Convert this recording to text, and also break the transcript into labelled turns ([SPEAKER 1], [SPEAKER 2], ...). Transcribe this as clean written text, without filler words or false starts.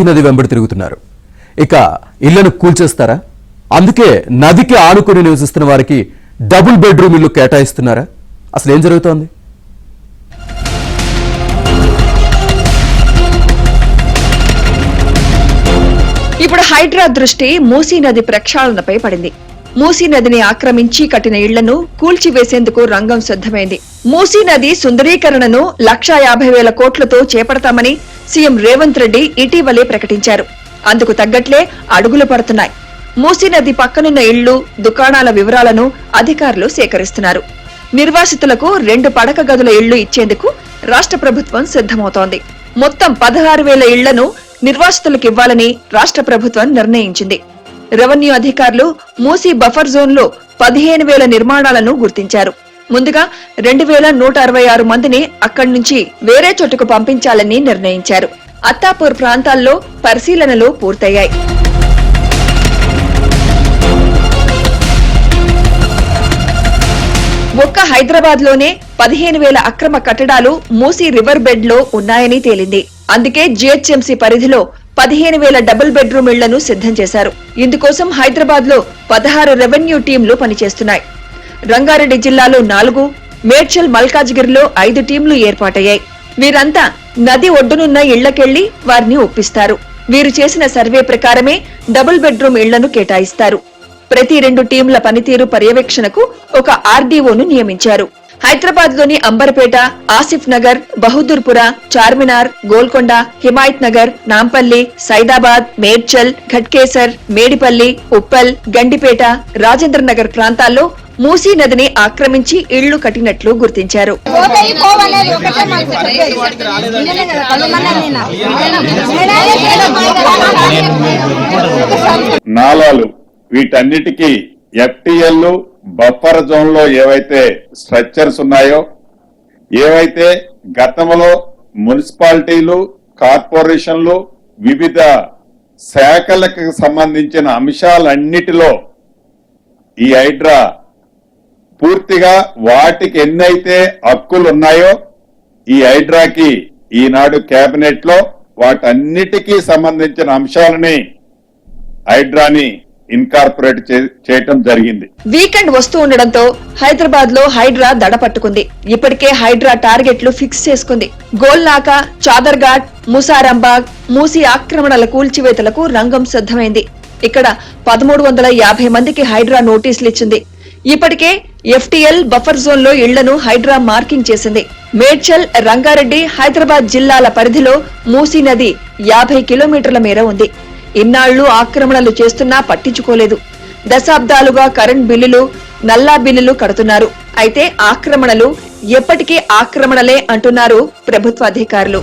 [SPEAKER 1] నది వెంబడి తిరుగుతున్నారు. ఇక ఇళ్లను కూల్చేస్తారా? అందుకే నదికి ఆనుకుని నివసిస్తున్న వారికి డబుల్ బెడ్రూమ్ ఇల్లు కేటాయిస్తున్నారా? అసలు ఏం జరుగుతోంది?
[SPEAKER 2] ఇప్పుడు హైడ్రా దృష్టి మూసీ నది ప్రక్షాళనపై పడింది. మూసీ నదిని ఆక్రమించి కట్టిన ఇళ్లను కూల్చివేసేందుకు రంగం సిద్ధమైంది. మూసీ నది సుందరీకరణను 1,50,000 కోట్లతో చేపడతామని సీఎం రేవంత్ రెడ్డి ఇటీవలే ప్రకటించారు. అందుకు తగ్గట్లే అడుగులు పడుతున్నాయి. మూసీ నది పక్కనున్న ఇళ్లు, దుకాణాల వివరాలను అధికారులు సేకరిస్తున్నారు. నిర్వాసితులకు 2 పడక గదుల ఇళ్లు ఇచ్చేందుకు రాష్ట్ర ప్రభుత్వం సిద్ధమవుతోంది. మొత్తం 16,000 ఇళ్లను నిర్వాసితులకు ఇవ్వాలని రాష్ట్ర ప్రభుత్వం నిర్ణయించింది. రెవెన్యూ అధికారులు మూసీ బఫర్ జోన్ లో 15,000 నిర్మాణాలను గుర్తించారు. ముందుగా 2,166 మందిని అక్కడి నుంచి వేరే చోటుకు పంపించాలని నిర్ణయించారు. అత్తాపూర్ ప్రాంతాల్లో పరిశీలనలు పూర్తయ్యాయి. ఒక్క హైదరాబాద్ లోనే 15,000 అక్రమ కట్టడాలు మూసీ రివర్ బెడ్ లో ఉన్నాయని తేలింది. అందుకే జీహెచ్ఎంసీ పరిధిలో 15,000 డబుల్ బెడ్రూమ్ ఇళ్లను సిద్ధం చేశారు. ఇందుకోసం హైదరాబాద్ లో 16 రెవెన్యూ టీంలు పనిచేస్తున్నాయి. రంగారెడ్డి జిల్లాలో 4, మేడ్చల్ మల్కాజ్గిరిలో 5 టీంలు ఏర్పాటయ్యాయి. వీరంతా నది ఒడ్డునున్న ఇళ్లకెళ్లి వారిని ఒప్పిస్తారు. వీరు చేసిన సర్వే ప్రకారమే డబుల్ బెడ్రూమ్ ఇళ్లను కేటాయిస్తారు. ప్రతి 2 టీంల పనితీరు పర్యవేక్షణకు ఒక ఆర్డీఓను నియమించారు. హైదరాబాద్ లోని అంబర్పేట, ఆసిఫ్ నగర్, బహదూర్పుర, చార్మినార్, గోల్కొండ, హిమాయత్ నగర్, నాంపల్లి, సైదాబాద్, మేడ్చల్, ఘట్కేసర్, మేడిపల్లి, ఉప్పల్, గండిపేట, రాజేంద్ర నగర్ ప్రాంతాల్లో మూసీ నదిని ఆక్రమించి ఇళ్లు కట్టినట్లు గుర్తించారు.
[SPEAKER 3] నాలాలు వీటన్నిటికీ ఎఫ్టీఎల్ బఫర్ జోన్ లో ఏవైతే స్ట్రక్చర్స్ ఉన్నాయో, ఏవైతే గతంలో మున్సిపాలిటీలు, కార్పొరేషన్లు, వివిధ శాఖలకు సంబంధించిన అంశాలన్నిటిలో ఈ హైడ్రా పూర్తిగా వాటికి ఎన్నైతే హక్కులు ఉన్నాయో ఈ హైడ్రాకి ఈనాడు కేబినెట్ లో వాటన్నిటికీ సంబంధించిన అంశాలని హైడ్రాని ఇన్కార్పొరేట్ చేయటం జరిగింది.
[SPEAKER 2] వీకెండ్ వస్తూ ఉండడంతో హైదరాబాద్ లో హైడ్రా దడ పట్టుకుంది. ఇప్పటికే హైడ్రా టార్గెట్లు ఫిక్స్ చేసుకుంది. గోల్నాక, చాదర్ఘాట్, ముసారాంబాగ్, మూసీ ఆక్రమణల కూల్చివేతలకు రంగం సిద్ధమైంది. ఇక్కడ 1,350 మందికి హైడ్రా నోటీసులు ఇచ్చింది. ఇప్పటికే ఎఫ్టీఎల్ బఫర్ జోన్ లో ఇళ్లను హైడ్రా మార్కింగ్ చేసింది. మేడ్చల్, రంగారెడ్డి, హైదరాబాద్ జిల్లాల పరిధిలో మూసీ నది 50 కిలోమీటర్ల మేర ఉంది. ఇన్నాళ్లు ఆక్రమణలు చేస్తున్నా పట్టించుకోలేదు. దశాబ్దాలుగా కరెంట్ బిల్లులు, నల్లా బిల్లులు కడుతున్నారు. అయితే ఆక్రమణలు ఎప్పటికీ ఆక్రమణలే అంటున్నారు ప్రభుత్వ అధికారులు.